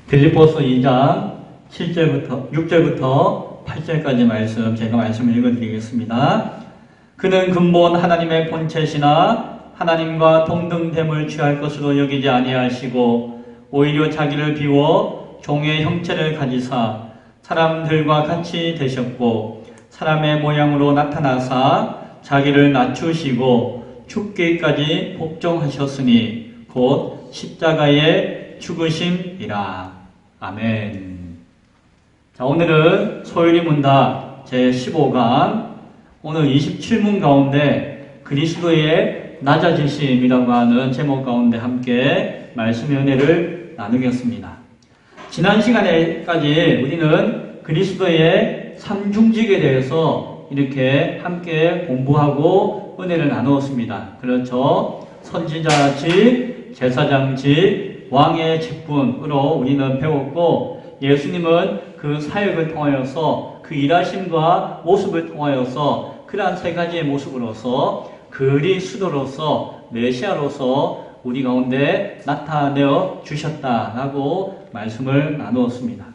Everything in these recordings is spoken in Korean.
빌립보서 2장 6절부터 8절까지 말씀 제가 말씀을 읽어드리겠습니다. 그는 근본 하나님의 본체시나 하나님과 동등됨을 취할 것으로 여기지 아니하시고 오히려 자기를 비워 종의 형체를 가지사 사람들과 같이 되셨고 사람의 모양으로 나타나사 자기를 낮추시고 죽기까지 복종하셨으니 곧 십자가의 죽으심이라. 아멘. 자, 오늘은 소율이 문답 제15강 오늘 27문 가운데 그리스도의 낮아지심이라고 하는 제목 가운데 함께 말씀의 은혜를 나누겠습니다. 지난 시간에까지 우리는 그리스도의 삼중직에 대해서 이렇게 함께 공부하고 은혜를 나누었습니다. 그렇죠. 선지자직, 제사장직, 왕의 직분으로 우리는 배웠고 예수님은 그 사역을 통하여서 그 일하심과 모습을 통하여서 그러한 세 가지의 모습으로서 그리스도로서 메시아로서 우리 가운데 나타내어 주셨다라고 말씀을 나누었습니다.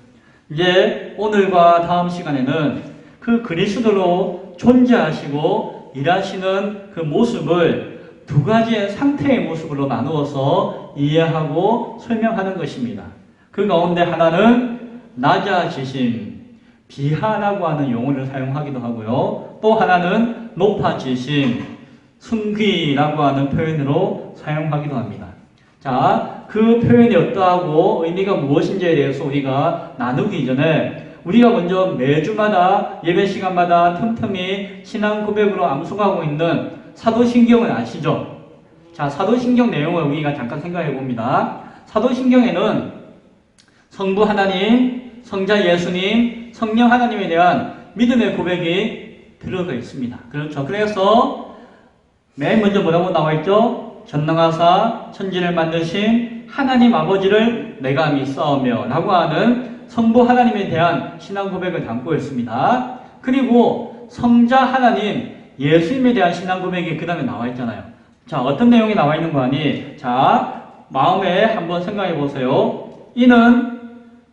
이제 오늘과 다음 시간에는 그 그리스도로 존재하시고 일하시는 그 모습을 두 가지의 상태의 모습으로 나누어서 이해하고 설명하는 것입니다. 그 가운데 하나는 낮아지심, 비하라고 하는 용어를 사용하기도 하고요. 또 하나는 높아지심, 승귀라고 하는 표현으로 사용하기도 합니다. 자, 그 표현이 어떠하고 의미가 무엇인지에 대해서 우리가 나누기 전에 우리가 먼저 매주마다 예배 시간마다 틈틈이 신앙 고백으로 암송하고 있는 사도신경을 아시죠? 자, 사도신경 내용을 우리가 잠깐 생각해 봅니다. 사도신경에는 성부 하나님, 성자 예수님, 성령 하나님에 대한 믿음의 고백이 들어가 있습니다. 그렇죠. 그래서 맨 먼저 뭐라고 나와 있죠? 전능하사 천지를 만드신 하나님 아버지를 내가 믿사오며 라고 하는 성부 하나님에 대한 신앙 고백을 담고 있습니다. 그리고 성자 하나님 예수님에 대한 신앙 고백이 그 다음에 나와 있잖아요. 자, 어떤 내용이 나와 있는 거 아니? 자, 마음에 한번 생각해 보세요. 이는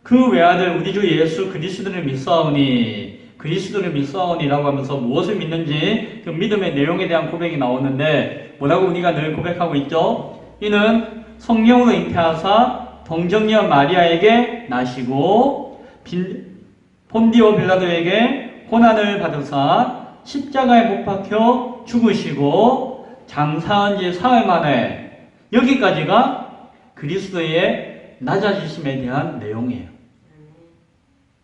그 외아들 우리 주 예수 그리스도를 믿사오니라고 하면서 무엇을 믿는지 그 믿음의 내용에 대한 고백이 나오는데 뭐라고 우리가 늘 고백하고 있죠? 이는 성령으로 잉태하사 동정녀 마리아에게 나시고 본디오 빌라도에게 고난을 받으사 십자가에 못 박혀 죽으시고 장사한 지 사흘 만에 여기까지가 그리스도의 낮아지심에 대한 내용이에요.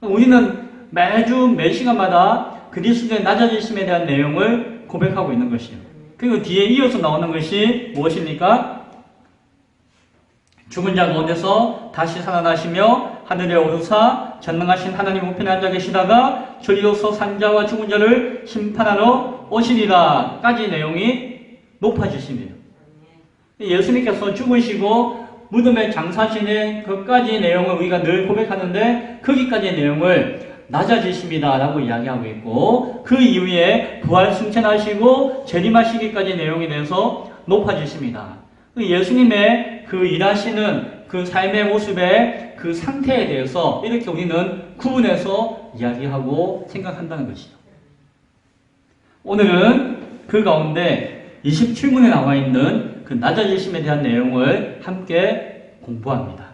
우리는 매주 매 시간마다 그리스도의 낮아지심에 대한 내용을 고백하고 있는 것이에요. 그리고 뒤에 이어서 나오는 것이 무엇입니까? 죽은 자 가운데서 다시 살아나시며 하늘에 오르사 전능하신 하나님 우편에 앉아 계시다가 저리로서 산자와 죽은 자를 심판하러 오시리라 까지 내용이 높아지심이에요. 예수님께서 죽으시고 무덤에 장사하시는 그까지 내용을 우리가 늘 고백하는데 거기까지의 내용을 낮아지십니다 라고 이야기하고 있고 그 이후에 부활 승천하시고 재림하시기까지 내용에 대해서 높아지십니다. 예수님의 그 일하시는 그 삶의 모습의 그 상태에 대해서 이렇게 우리는 구분해서 이야기하고 생각한다는 것이죠. 오늘은 그 가운데 27문에 나와 있는 그 낮아지심에 대한 내용을 함께 공부합니다.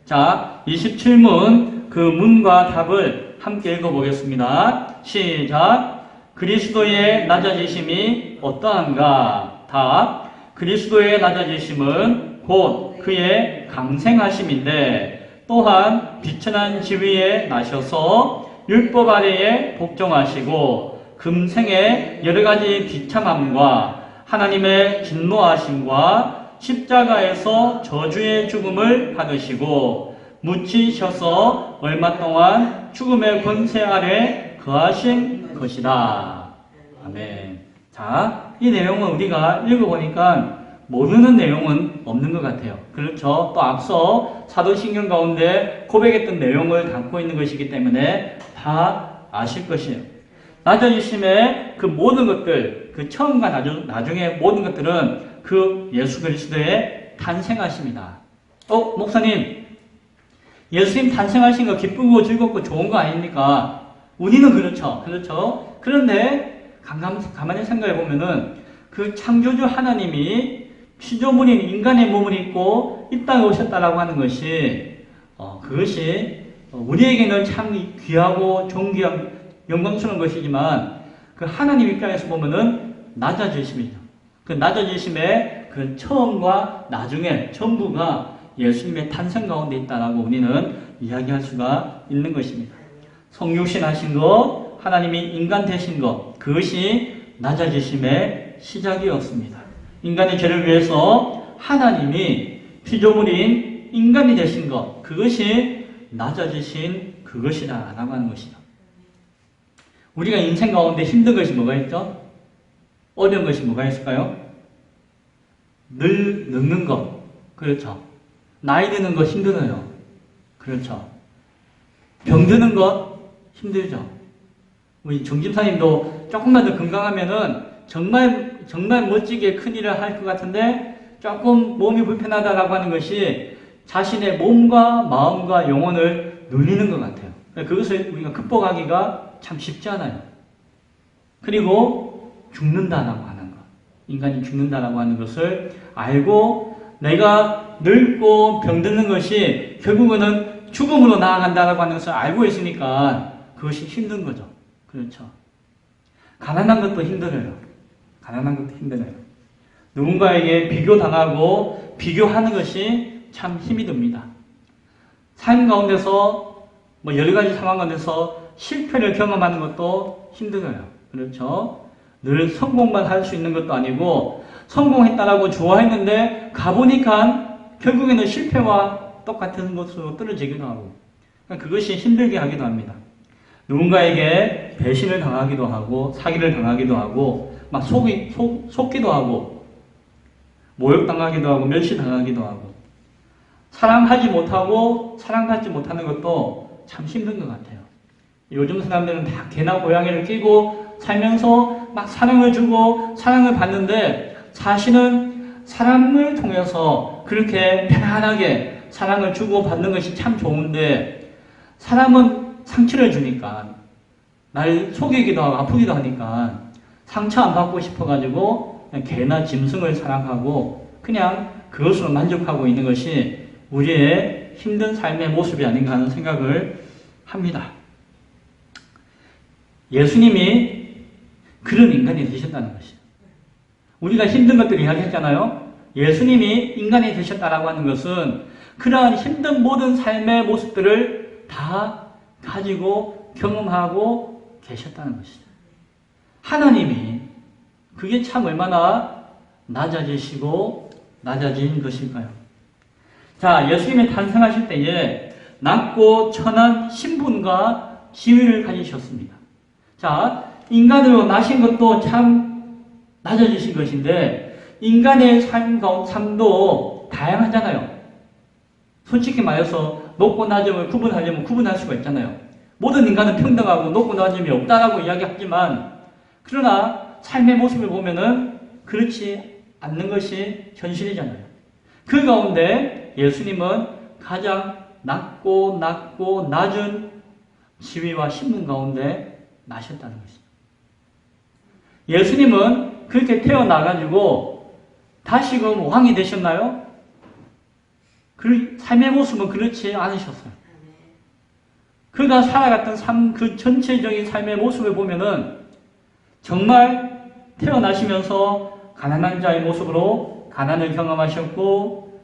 자, 27문 그 문과 답을 함께 읽어보겠습니다. 시작. 그리스도의 낮아지심이 어떠한가? 답. 그리스도의 낮아지심은 곧 그의 강생하심인데 또한 비천한 지위에 나셔서 율법 아래에 복종하시고 금생의 여러가지 비참함과 하나님의 진노하심과 십자가에서 저주의 죽음을 받으시고 묻히셔서 얼마 동안 죽음의 권세 아래 거하신 것이다. 아멘. 자, 이 내용은 우리가 읽어보니까 모르는 내용은 없는 것 같아요. 그렇죠. 또 앞서 사도신경 가운데 고백했던 내용을 담고 있는 것이기 때문에 다 아실 것이에요. 낮아지심의 그 모든 것들, 그 처음과 나중의 모든 것들은 그 예수 그리스도의 탄생하심이다. 목사님, 예수님 탄생하신 거 기쁘고 즐겁고 좋은 거 아닙니까? 우리는 그렇죠. 그렇죠. 그런데 가만히 생각해 보면은 그 창조주 하나님이 피조물인 인간의 몸을 입고 이 땅에 오셨다라고 하는 것이 그것이 우리에게는 참 귀하고 존귀한 영광스러운 것이지만 그 하나님 입장에서 보면은 낮아지심이죠. 그 낮아지심의 그 처음과 나중에 전부가 예수님의 탄생 가운데 있다라고 우리는 이야기할 수가 있는 것입니다. 성육신 하신 것, 하나님이 인간 되신 것, 그것이 낮아지심의 시작이었습니다. 인간의 죄를 위해서 하나님이 피조물인 인간이 되신 것, 그것이 낮아지신 그것이다라고 하는 것이죠. 우리가 인생 가운데 힘든 것이 뭐가 있죠? 어려운 것이 뭐가 있을까요? 늘 늙는 것. 그렇죠. 나이 드는 것 힘들어요. 그렇죠. 병드는 것 힘들죠. 우리 정집사님도 조금만 더 건강하면은 정말 멋지게 큰일을 할 것 같은데 조금 몸이 불편하다라고 하는 것이 자신의 몸과 마음과 영혼을 눌리는 것 같아요. 그것을 우리가 극복하기가 참 쉽지 않아요. 그리고 죽는다라고 하는 것. 인간이 죽는다라고 하는 것을 알고 내가 늙고 병드는 것이 결국은 죽음으로 나아간다라고 하는 것을 알고 있으니까 그것이 힘든 거죠. 그렇죠. 가난한 것도 힘들어요. 가난한 것도 힘들어요. 누군가에게 비교당하고 비교하는 것이 참 힘이 듭니다. 삶 가운데서 여러 가지 상황 가운데서 실패를 경험하는 것도 힘들어요. 그렇죠. 늘 성공만 할 수 있는 것도 아니고 성공했다라고 좋아했는데 가보니까 결국에는 실패와 똑같은 것으로 떨어지기도 하고 그것이 힘들게 하기도 합니다. 누군가에게 배신을 당하기도 하고 사기를 당하기도 하고 막 속기도 하고 모욕당하기도 하고 멸시당하기도 하고 사랑하지 못하고 사랑받지 못하는 것도 참 힘든 것 같아요. 요즘 사람들은 다 개나 고양이를 끼고 살면서 막 사랑을 주고 사랑을 받는데 사실은 사랑을 통해서 그렇게 편안하게 사랑을 주고 받는 것이 참 좋은데 사람은 상처를 주니까 날 속이기도 하고 아프기도 하니까 상처 안 받고 싶어가지고 그냥 개나 짐승을 사랑하고 그냥 그것으로 만족하고 있는 것이 우리의 힘든 삶의 모습이 아닌가 하는 생각을 합니다. 예수님이 그런 인간이 되셨다는 것이죠. 우리가 힘든 것들을 이야기했잖아요. 예수님이 인간이 되셨다라고 하는 것은 그러한 힘든 모든 삶의 모습들을 다 가지고 경험하고 계셨다는 것이죠. 하나님이 그게 참 얼마나 낮아지시고 낮아진 것일까요? 자, 예수님이 탄생하실 때에 낮고 천한 신분과 지위를 가지셨습니다. 자, 인간으로 나신 것도 참 낮아지신 것인데 인간의 삶도 다양하잖아요. 솔직히 말해서 높고 낮음을 구분하려면 구분할 수가 있잖아요. 모든 인간은 평등하고 높고 낮음이 없다라고 이야기하지만 그러나 삶의 모습을 보면은 그렇지 않는 것이 현실이잖아요. 그 가운데 예수님은 가장 낮고 낮은 지위와 신분 가운데 나셨다는 것입니다. 예수님은 그렇게 태어나가지고 다시금 왕이 되셨나요? 그 삶의 모습은 그렇지 않으셨어요. 그가 살아갔던 삶, 그 전체적인 삶의 모습을 보면은 정말 태어나시면서 가난한 자의 모습으로 가난을 경험하셨고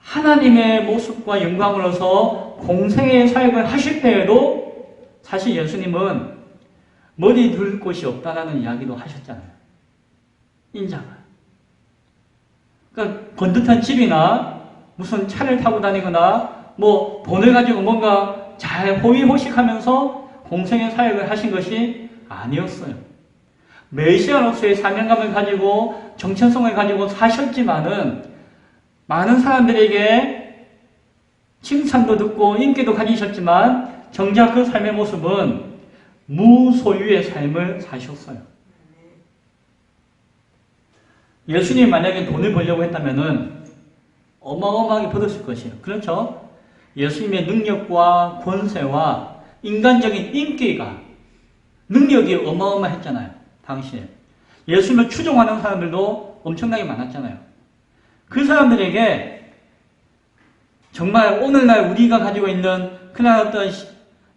하나님의 모습과 영광으로서 공생의 사역을 하실 때에도 사실 예수님은 머리 둘 곳이 없다라는 이야기도 하셨잖아요. 인자가. 그러니까 번듯한 집이나 무슨 차를 타고 다니거나 돈을 가지고 뭔가 잘 호의호식하면서 공생의 사역을 하신 것이 아니었어요. 메시아로서의 사명감을 가지고 정체성을 가지고 사셨지만은 많은 사람들에게 칭찬도 듣고 인기도 가지셨지만 정작 그 삶의 모습은 무소유의 삶을 사셨어요. 예수님 만약에 돈을 벌려고 했다면은 어마어마하게 벌었을 것이에요. 그렇죠? 예수님의 능력과 권세와 인간적인 인기가 능력이 어마어마했잖아요. 당시에. 예수님을 추종하는 사람들도 엄청나게 많았잖아요. 그 사람들에게 정말 오늘날 우리가 가지고 있는 그런 어떤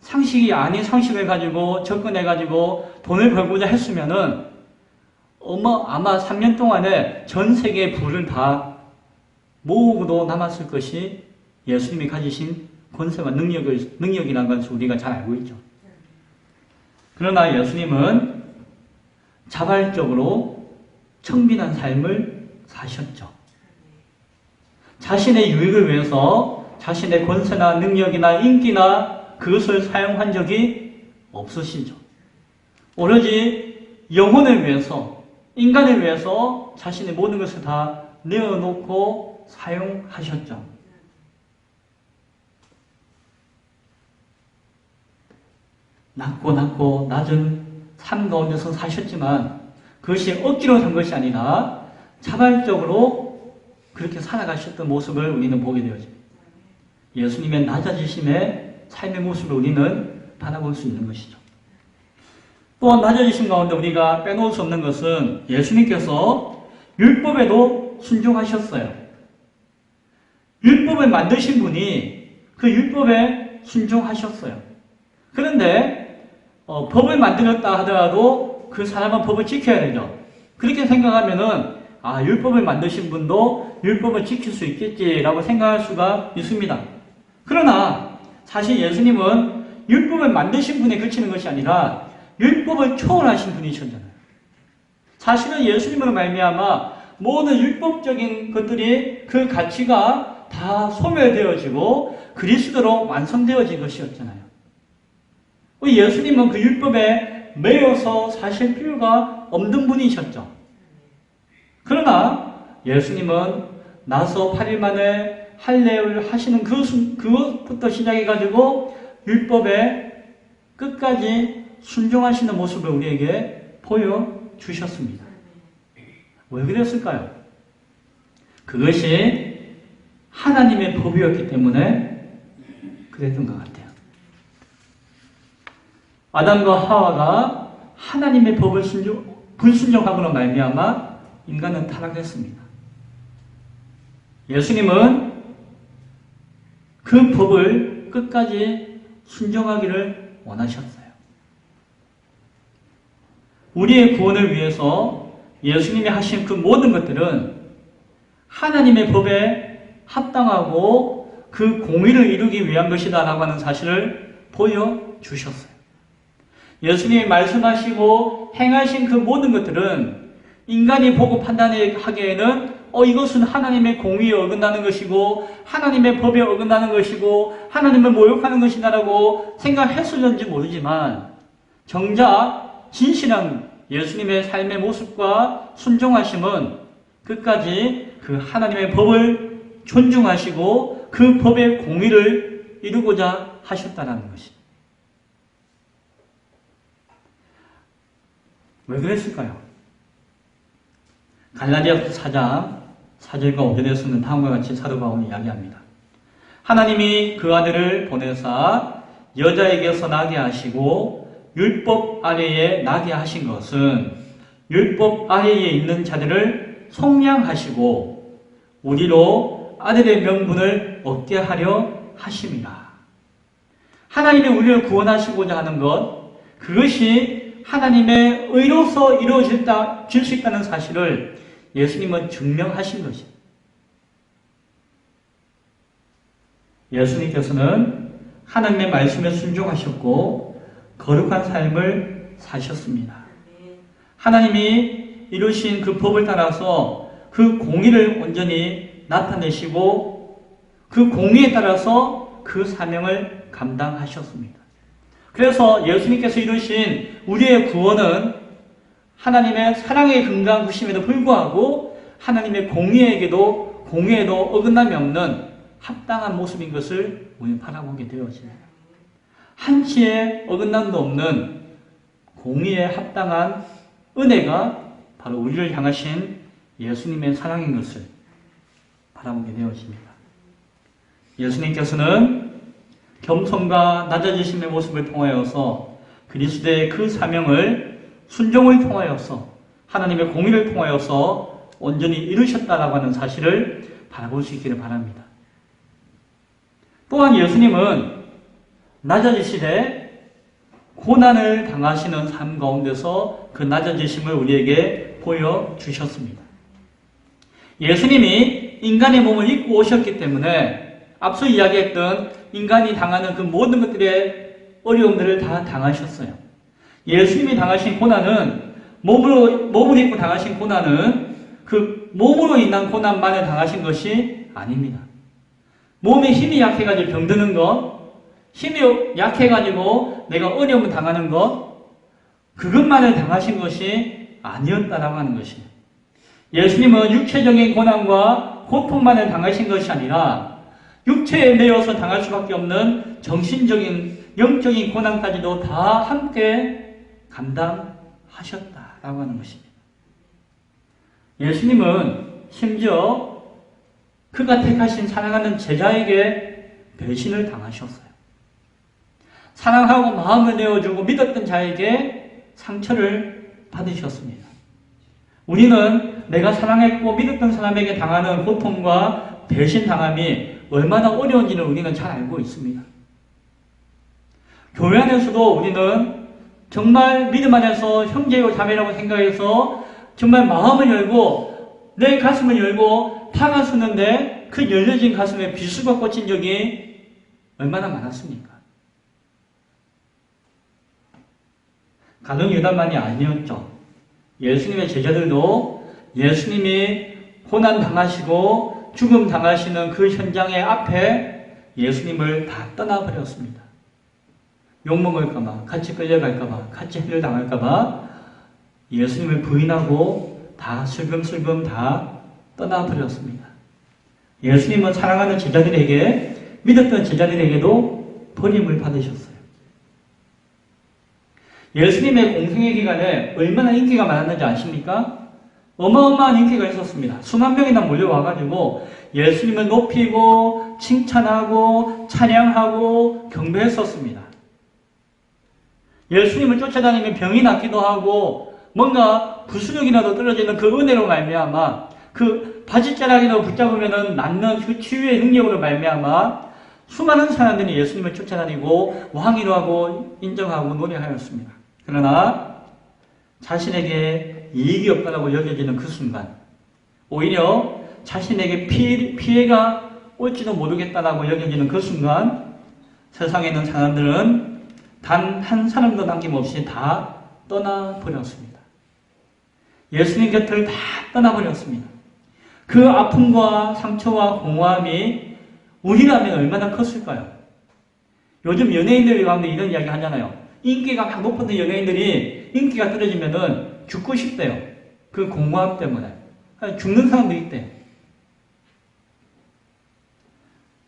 상식이 아닌 상식을 가지고 접근해가지고 돈을 벌고자 했으면은 아마 3년 동안에 전 세계의 부를 다 모으고도 남았을 것이 예수님이 가지신 권세와 능력이라는 것을 우리가 잘 알고 있죠. 그러나 예수님은 자발적으로 청빈한 삶을 사셨죠. 자신의 유익을 위해서 자신의 권세나 능력이나 인기나 그것을 사용한 적이 없으시죠. 오로지 영혼을 위해서, 인간을 위해서 자신의 모든 것을 다 내어놓고 사용하셨죠. 낮고 낮은 삶 가운데서 사셨지만 그것이 억지로 산 것이 아니라 자발적으로 그렇게 살아가셨던 모습을 우리는 보게 되어집니다. 예수님의 낮아지심의 삶의 모습을 우리는 바라볼 수 있는 것이죠. 또한 낮아지심 가운데 우리가 빼놓을 수 없는 것은 예수님께서 율법에도 순종하셨어요. 율법을 만드신 분이 그 율법에 순종하셨어요. 그런데 법을 만들었다 하더라도 그 사람은 법을 지켜야 되죠. 그렇게 생각하면은 율법을 만드신 분도 율법을 지킬 수 있겠지라고 생각할 수가 있습니다. 그러나 사실 예수님은 율법을 만드신 분에 그치는 것이 아니라 율법을 초월하신 분이셨잖아요. 사실은 예수님으로 말미암아 모든 율법적인 것들이 그 가치가 다 소멸되어지고 그리스도로 완성되어진 것이었잖아요. 예수님은 그 율법에 매여서 사실 필요가 없는 분이셨죠. 그러나 예수님은 나서 8일 만에 할례를 하시는 그것부터 시작해가지고 율법에 끝까지 순종하시는 모습을 우리에게 보여주셨습니다. 왜 그랬을까요? 그것이 하나님의 법이었기 때문에 그랬던 것 같아요. 아담과 하와가 하나님의 법을 불순종함으로 말미암아 인간은 타락했습니다. 예수님은 그 법을 끝까지 순종하기를 원하셨어요. 우리의 구원을 위해서 예수님이 하신 그 모든 것들은 하나님의 법에 합당하고 그 공의를 이루기 위한 것이다 라고 하는 사실을 보여주셨어요. 예수님이 말씀하시고 행하신 그 모든 것들은 인간이 보고 판단하기에는 이것은 하나님의 공의에 어긋나는 것이고 하나님의 법에 어긋나는 것이고 하나님을 모욕하는 것이다라고 생각했을는지 모르지만 정작 진실한 예수님의 삶의 모습과 순종하심은 끝까지 그 하나님의 법을 존중하시고 그 법의 공의를 이루고자 하셨다는 것입니다. 왜 그랬을까요? 갈라디아서 4장 4절과 5절에서는 다음과 같이 사도 바울이 이야기합니다. 하나님이 그 아들을 보내사 여자에게서 나게 하시고 율법 아래에 나게 하신 것은 율법 아래에 있는 자들을 속량하시고 우리로 아들의 명분을 얻게 하려 하심이라. 하나님이 우리를 구원하시고자 하는 것, 그것이 하나님의 의로서 이루어질 수 있다는 사실을 예수님은 증명하신 것입니다. 예수님께서는 하나님의 말씀에 순종하셨고 거룩한 삶을 사셨습니다. 하나님이 이루신 그 법을 따라서 그 공의를 온전히 나타내시고 그 공의에 따라서 그 사명을 감당하셨습니다. 그래서 예수님께서 이루신 우리의 구원은 하나님의 사랑의 근간 구심에도 불구하고 하나님의 공의에도 어긋남이 없는 합당한 모습인 것을 우리는 바라보게 되어집니다. 한치의 어긋남도 없는 공의에 합당한 은혜가 바로 우리를 향하신 예수님의 사랑인 것을 바라보게 되어집니다. 예수님께서는 겸손과 낮아지심의 모습을 통하여서 그리스도의 그 사명을 순종을 통하여서 하나님의 공의를 통하여서 온전히 이루셨다라고 하는 사실을 바라볼 수 있기를 바랍니다. 또한 예수님은 낮아지시되 고난을 당하시는 삶 가운데서 그 낮아지심을 우리에게 보여주셨습니다. 예수님이 인간의 몸을 입고 오셨기 때문에 앞서 이야기했던 인간이 당하는 그 모든 것들의 어려움들을 다 당하셨어요. 예수님이 당하신 고난은 몸을 입고 당하신 고난은 그 몸으로 인한 고난만을 당하신 것이 아닙니다. 몸에 힘이 약해가지고 병드는 것, 힘이 약해가지고 내가 어려움을 당하는 것, 그것만을 당하신 것이 아니었다라고 하는 것이에요. 예수님은 육체적인 고난과 고통만을 당하신 것이 아니라 육체에 매여서 당할 수밖에 없는 정신적인, 영적인 고난까지도 다 함께 감당하셨다라고 하는 것입니다. 예수님은 심지어 그가 택하신 사랑하는 제자에게 배신을 당하셨어요. 사랑하고 마음을 내어주고 믿었던 자에게 상처를 받으셨습니다. 우리는 내가 사랑했고 믿었던 사람에게 당하는 고통과 배신당함이 얼마나 어려운지는 우리는 잘 알고 있습니다. 교회 안에서도 우리는 정말 믿음 안에서 형제요 자매라고 생각해서 정말 마음을 열고 내 가슴을 열고 파가 쏘는데 그 열려진 가슴에 비수가 꽂힌 적이 얼마나 많았습니까? 가룟 유다만이 아니었죠. 예수님의 제자들도 예수님이 고난 당하시고 죽음 당하시는 그 현장의 앞에 예수님을 다 떠나버렸습니다. 욕먹을까봐, 같이 끌려갈까봐, 같이 해를 당할까봐 예수님을 부인하고 다 슬금슬금 다 떠나버렸습니다. 예수님은 사랑하는 제자들에게, 믿었던 제자들에게도 버림을 받으셨어요. 예수님의 공생의 기간에 얼마나 인기가 많았는지 아십니까? 어마어마한 인기가 있었습니다. 수만 명이나 몰려와가지고 예수님을 높이고 칭찬하고 찬양하고 경배했었습니다. 예수님을 쫓아다니면 병이 낫기도 하고 뭔가 부수력이라도 떨어지는 그 은혜로 말미암아 그 바지자락이라도 붙잡으면 낫는 그 치유의 능력으로 말미암아 수많은 사람들이 예수님을 쫓아다니고 왕이로 하고 인정하고 노래하였습니다. 그러나 자신에게 이익이 없다고 여겨지는 그 순간 오히려 자신에게 피해가 올지도 모르겠다라고 여겨지는 그 순간 세상에 있는 사람들은 단 한 사람도 남김없이 다 떠나버렸습니다. 예수님 곁을 다 떠나버렸습니다. 그 아픔과 상처와 공허함이 우리라면 얼마나 컸을까요? 요즘 연예인들 가운데 이런 이야기 하잖아요. 인기가 막 높은 연예인들이 인기가 떨어지면은 죽고 싶대요. 그 공허함 때문에. 죽는 사람도 있대요.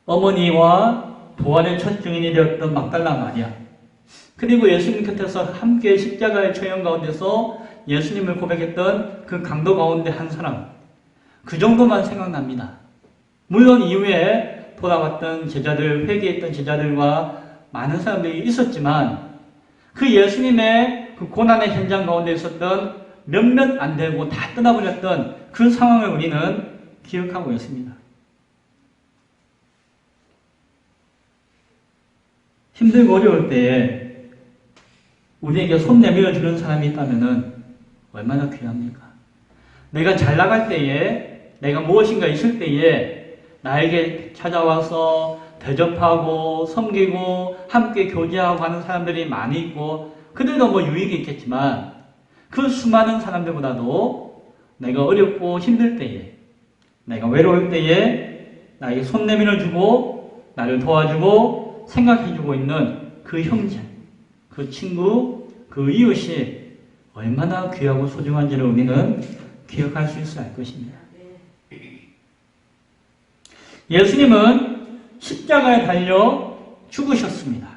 어머니와 부활의 첫 증인이 되었던 막달라 마리아. 그리고 예수님 곁에서 함께 십자가의 처형 가운데서 예수님을 고백했던 그 강도 가운데 한 사람. 그 정도만 생각납니다. 물론 이후에 돌아왔던 제자들, 회개했던 제자들과 많은 사람들이 있었지만 그 예수님의 그 고난의 현장 가운데 있었던 몇몇 안 되고 다 떠나버렸던 그 상황을 우리는 기억하고 있습니다. 힘들고 어려울 때에 우리에게 손 내밀어 주는 사람이 있다면 얼마나 귀합니까? 내가 잘 나갈 때에, 내가 무엇인가 있을 때에 나에게 찾아와서 대접하고 섬기고 함께 교제하고 하는 사람들이 많이 있고 그들도 뭐 유익이 있겠지만 그 수많은 사람들보다도 내가 어렵고 힘들 때에, 내가 외로울 때에 나에게 손 내밀어 주고 나를 도와주고 생각해주고 있는 그 형제, 그 친구, 그 이웃이 얼마나 귀하고 소중한지를 우리는 기억할 수 있어야 할 것입니다. 예수님은 십자가에 달려 죽으셨습니다.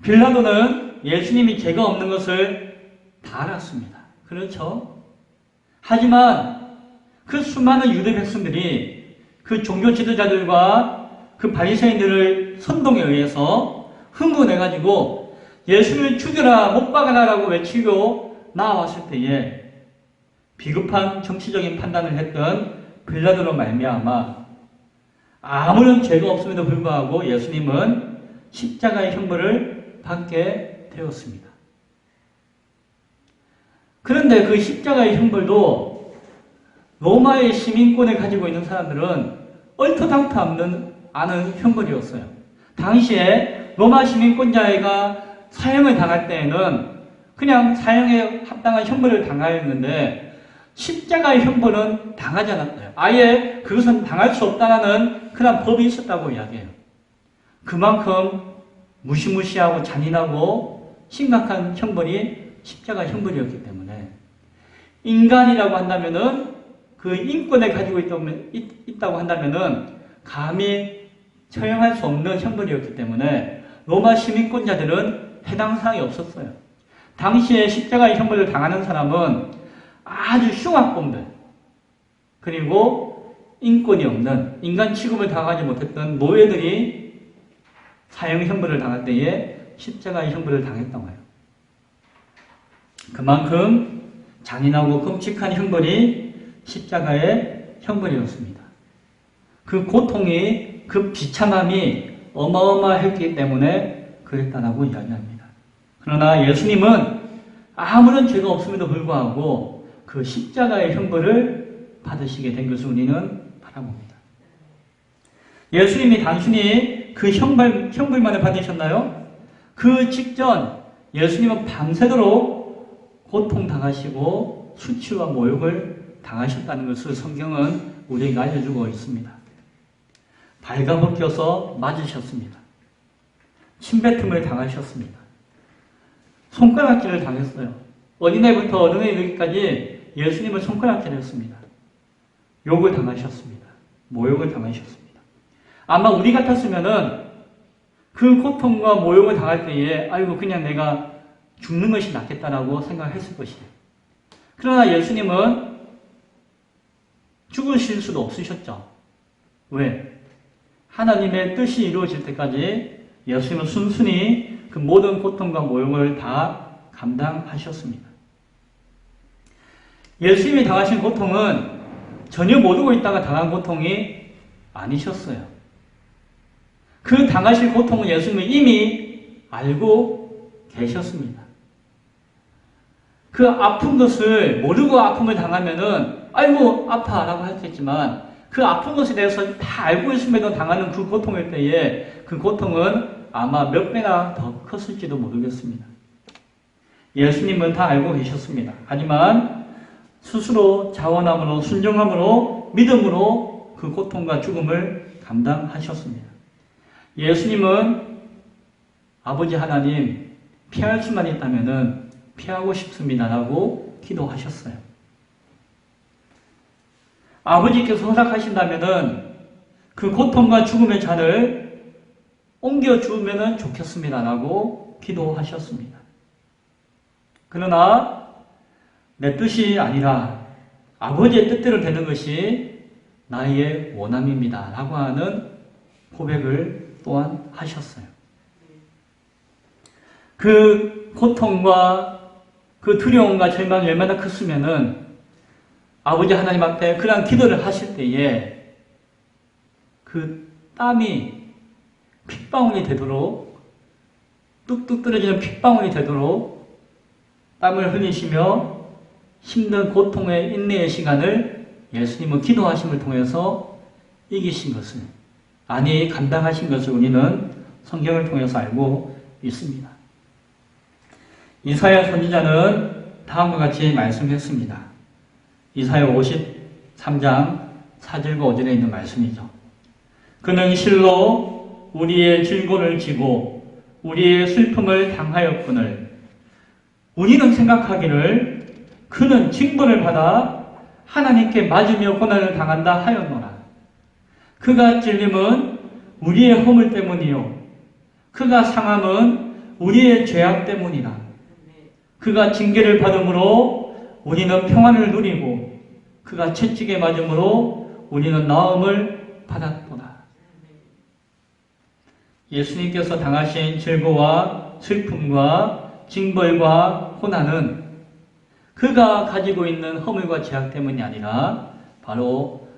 빌라도는 예수님이 죄가 없는 것을 다 알았습니다. 그렇죠? 하지만 그 수많은 유대 백성들이 그 종교 지도자들과 그 바리새인들의 선동에 의해서 흥분해가지고 예수를 죽여라 못 박아라라고 외치고 나왔을 때에 비급한 정치적인 판단을 했던 빌라도로 말미암아 아무런 죄가 없음에도 불구하고 예수님은 십자가의 형벌을 받게 되었습니다. 그런데 그 십자가의 형벌도 로마의 시민권을 가지고 있는 사람들은 얼토당토 않은 형벌이었어요. 당시에 로마 시민권자가 사형을 당할 때에는 그냥 사형에 합당한 형벌을 당하였는데 십자가의 형벌은 당하지 않았어요. 아예 그것은 당할 수 없다는 그런 법이 있었다고 이야기해요. 그만큼 무시무시하고 잔인하고 심각한 형벌이 십자가 형벌이었기 때문에 인간이라고 한다면은 그 인권을 가지고 있다고 한다면은 감히 처형할 수 없는 형벌이었기 때문에 로마 시민권자들은 해당 사항이 없었어요. 당시에 십자가의 형벌을 당하는 사람은 아주 흉악범들 그리고 인권이 없는 인간 취급을 당하지 못했던 노예들이 사형 형벌을 당할 때에 십자가의 형벌을 당했던 거예요. 그만큼 잔인하고 끔찍한 형벌이 십자가의 형벌이었습니다. 그 고통이 그 비참함이 어마어마했기 때문에 그랬다라고 이야기합니다. 그러나 예수님은 아무런 죄가 없음에도 불구하고 그 십자가의 형벌을 받으시게 된 것을 우리는 바라봅니다. 예수님이 단순히 그 형벌만을 받으셨나요? 그 직전 예수님은 밤새도록 고통당하시고 수치와 모욕을 당하셨다는 것을 성경은 우리에게 알려주고 있습니다. 발가벗겨서 맞으셨습니다. 침뱉음을 당하셨습니다. 손가락질을 당했어요. 어린애부터 어른에 이르기까지 예수님을 손가락질했습니다. 욕을 당하셨습니다. 모욕을 당하셨습니다. 아마 우리 같았으면은 그 고통과 모욕을 당할 때에 아이고 그냥 내가 죽는 것이 낫겠다라고 생각했을 것이에요. 그러나 예수님은 죽으실 수도 없으셨죠. 왜? 하나님의 뜻이 이루어질 때까지 예수님은 순순히 그 모든 고통과 모욕을 다 감당하셨습니다. 예수님이 당하신 고통은 전혀 모르고 있다가 당한 고통이 아니셨어요. 그 당하실 고통은 예수님은 이미 알고 계셨습니다. 그 아픈 것을 모르고 아픔을 당하면은 아이고 아파라고 할 수 있지만 그 아픈 것에 대해서 다 알고 있음에도 당하는 그 고통일 때에 그 고통은 아마 몇 배나 더 컸을지도 모르겠습니다. 예수님은 다 알고 계셨습니다. 하지만 스스로 자원함으로 순종함으로 믿음으로 그 고통과 죽음을 감당하셨습니다. 예수님은 아버지 하나님 피할 수만 있다면은 피하고 싶습니다라고 기도하셨어요. 아버지께서 허락하신다면은 그 고통과 죽음의 잔을 옮겨 주면은 좋겠습니다라고 기도하셨습니다. 그러나 내 뜻이 아니라 아버지의 뜻대로 되는 것이 나의 원함입니다라고 하는 고백을 또한 하셨어요. 그 고통과 그 두려움과 절망이 얼마나 컸으면은 아버지 하나님 앞에 그런 기도를 하실 때에 그 땀이 핏방울이 되도록 뚝뚝 떨어지는 핏방울이 되도록 땀을 흘리시며 힘든 고통의 인내의 시간을 예수님은 기도하심을 통해서 이기신 것을 아니 감당하신 것을 우리는 성경을 통해서 알고 있습니다. 이사야 선지자는 다음과 같이 말씀했습니다. 이사야 53장 4절과 5절에 있는 말씀이죠. 그는 실로 우리의 질고를 지고 우리의 슬픔을 당하였거늘 우리는 생각하기를 그는 징벌을 받아 하나님께 맞으며 고난을 당한다 하였노라. 그가 찔림은 우리의 허물 때문이요 그가 상함은 우리의 죄악 때문이라. 그가 징계를 받음으로 우리는 평안을 누리고 그가 채찍에 맞음으로 우리는 나음을 받았도다. 예수님께서 당하신 질고와 슬픔과 징벌과 고난은 그가 가지고 있는 허물과 죄악 때문이 아니라 바로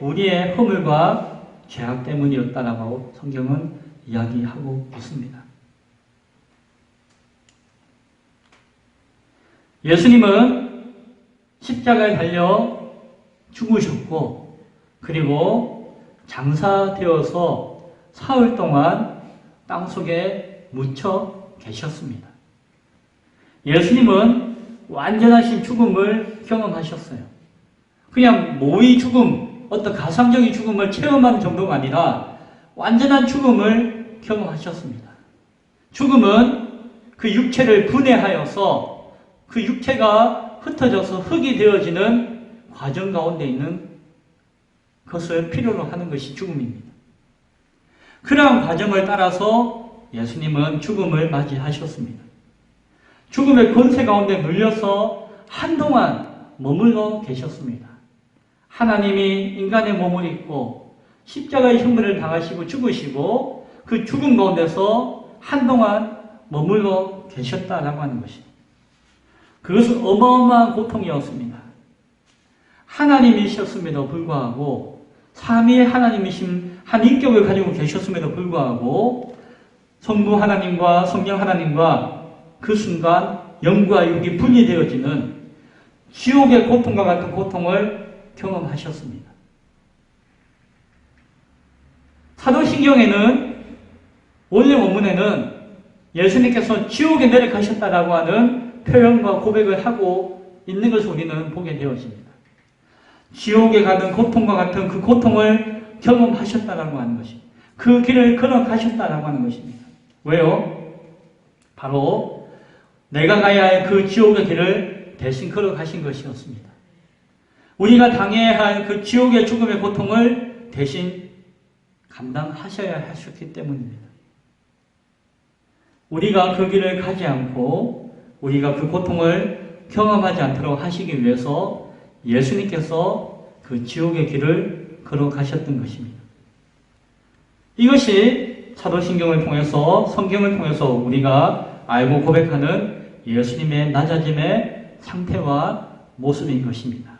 우리의 허물과 죄악 때문이었다라고 성경은 이야기하고 있습니다. 예수님은 십자가에 달려 죽으셨고 그리고 장사되어서 사흘 동안 땅속에 묻혀 계셨습니다. 예수님은 완전하신 죽음을 경험하셨어요. 그냥 모의 죽음, 어떤 가상적인 죽음을 체험하는 정도가 아니라 완전한 죽음을 경험하셨습니다. 죽음은 그 육체를 분해하여서 그 육체가 흩어져서 흙이 되어지는 과정 가운데 있는 것을 필요로 하는 것이 죽음입니다. 그러한 과정을 따라서 예수님은 죽음을 맞이하셨습니다. 죽음의 권세 가운데 눌려서 한동안 머물러 계셨습니다. 하나님이 인간의 몸을 입고 십자가의 형벌을 당하시고 죽으시고 그 죽음 가운데서 한동안 머물러 계셨다라고 하는 것입니다. 그것은 어마어마한 고통이었습니다. 하나님이셨음에도 불구하고 삼위의 하나님이신 한 인격을 가지고 계셨음에도 불구하고 성부 하나님과 성령 하나님과 그 순간 영과 육이 분리되어지는 지옥의 고통과 같은 고통을 경험하셨습니다. 사도신경에는 원래 원문에는 예수님께서 지옥에 내려가셨다라고 하는 표현과 고백을 하고 있는 것을 우리는 보게 되어집니다. 지옥에 가는 고통과 같은 그 고통을 경험하셨다라고 하는 것입니다. 그 길을 걸어가셨다라고 하는 것입니다. 왜요? 바로 내가 가야 할 그 지옥의 길을 대신 걸어가신 것이었습니다. 우리가 당해야 할 그 지옥의 죽음의 고통을 대신 감당하셔야 하셨기 때문입니다. 우리가 그 길을 가지 않고 우리가 그 고통을 경험하지 않도록 하시기 위해서 예수님께서 그 지옥의 길을 걸어가셨던 것입니다. 이것이 사도신경을 통해서 성경을 통해서 우리가 알고 고백하는 예수님의 낮아짐의 상태와 모습인 것입니다.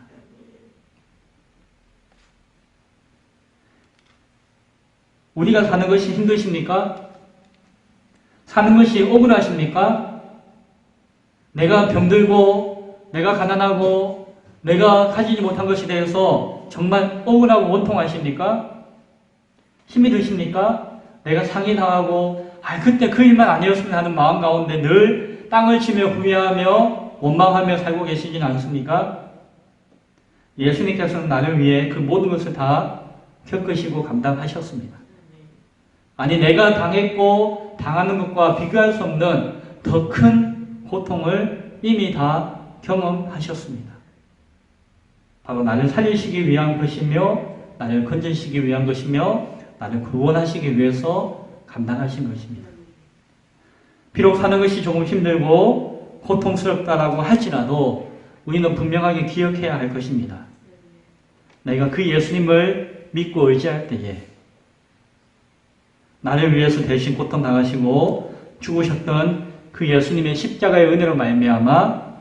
우리가 사는 것이 힘드십니까? 사는 것이 억울하십니까? 내가 병들고 내가 가난하고 내가 가지지 못한 것에 대해서 정말 억울하고 원통하십니까? 힘이 드십니까? 내가 상해당하고 그때 그 일만 아니었으면 하는 마음 가운데 늘 땅을 치며 후회하며 원망하며 살고 계시진 않습니까? 예수님께서는 나를 위해 그 모든 것을 다 겪으시고 감당하셨습니다. 아니 내가 당했고 당하는 것과 비교할 수 없는 더 큰 고통을 이미 다 경험하셨습니다. 바로 나를 살리시기 위한 것이며 나를 건지시기 위한 것이며 나를 구원하시기 위해서 감당하신 것입니다. 비록 사는 것이 조금 힘들고 고통스럽다라고 할지라도 우리는 분명하게 기억해야 할 것입니다. 내가 그 예수님을 믿고 의지할 때에 나를 위해서 대신 고통당하시고 죽으셨던 그 예수님의 십자가의 은혜로 말미암아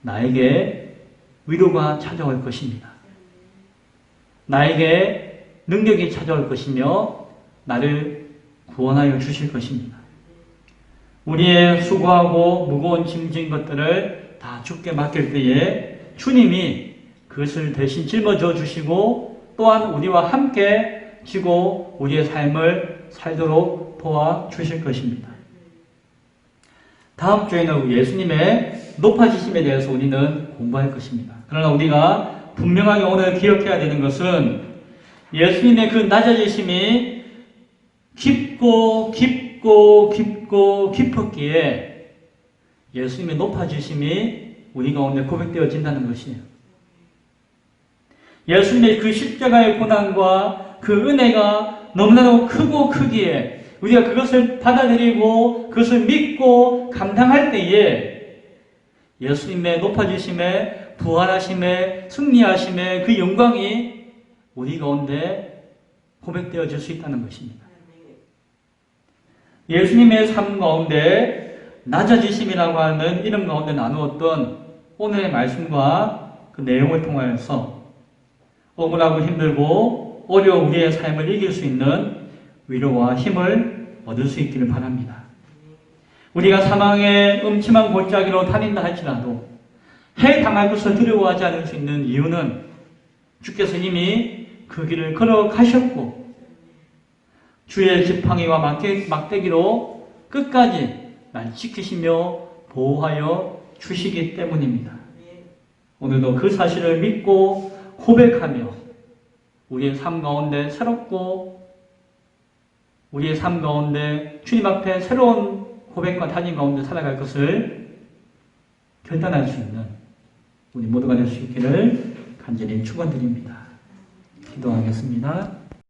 나에게 위로가 찾아올 것입니다. 나에게 능력이 찾아올 것이며 나를 구원하여 주실 것입니다. 우리의 수고하고 무거운 짐진 것들을 다 주께 맡길 때에 주님이 그것을 대신 짊어져 주시고 또한 우리와 함께 지고 우리의 삶을 살도록 도와주실 것입니다. 다음 주에는 예수님의 높아지심에 대해서 우리는 공부할 것입니다. 그러나 우리가 분명하게 오늘 기억해야 되는 것은 예수님의 그 낮아지심이 깊고 깊었기에 예수님의 높아지심이 우리 가운데 고백되어진다는 것이에요. 예수님의 그 십자가의 고난과 그 은혜가 너무나도 크고 크기에 우리가 그것을 받아들이고 그것을 믿고 감당할 때에 예수님의 높아지심에 부활하심에 승리하심에 그 영광이 우리 가운데 고백되어질 수 있다는 것입니다. 예수님의 삶 가운데 낮아지심이라고 하는 이름 가운데 나누었던 오늘의 말씀과 그 내용을 통하여서 억울하고 힘들고 어려운 우리의 삶을 이길 수 있는 위로와 힘을 얻을 수 있기를 바랍니다. 우리가 사망의 음침한 골짜기로 다닌다 할지라도 해당할 것을 두려워하지 않을 수 있는 이유는 주께서 이미 그 길을 걸어가셨고 주의 지팡이와 막대기로 끝까지 날 지키시며 보호하여 주시기 때문입니다. 오늘도 그 사실을 믿고 고백하며 우리의 삶 가운데 새롭고 우리의 삶 가운데 주님 앞에 새로운 고백과 다짐 가운데 살아갈 것을 결단할 수 있는 우리 모두가 될 수 있기를 간절히 축원드립니다. 기도하겠습니다.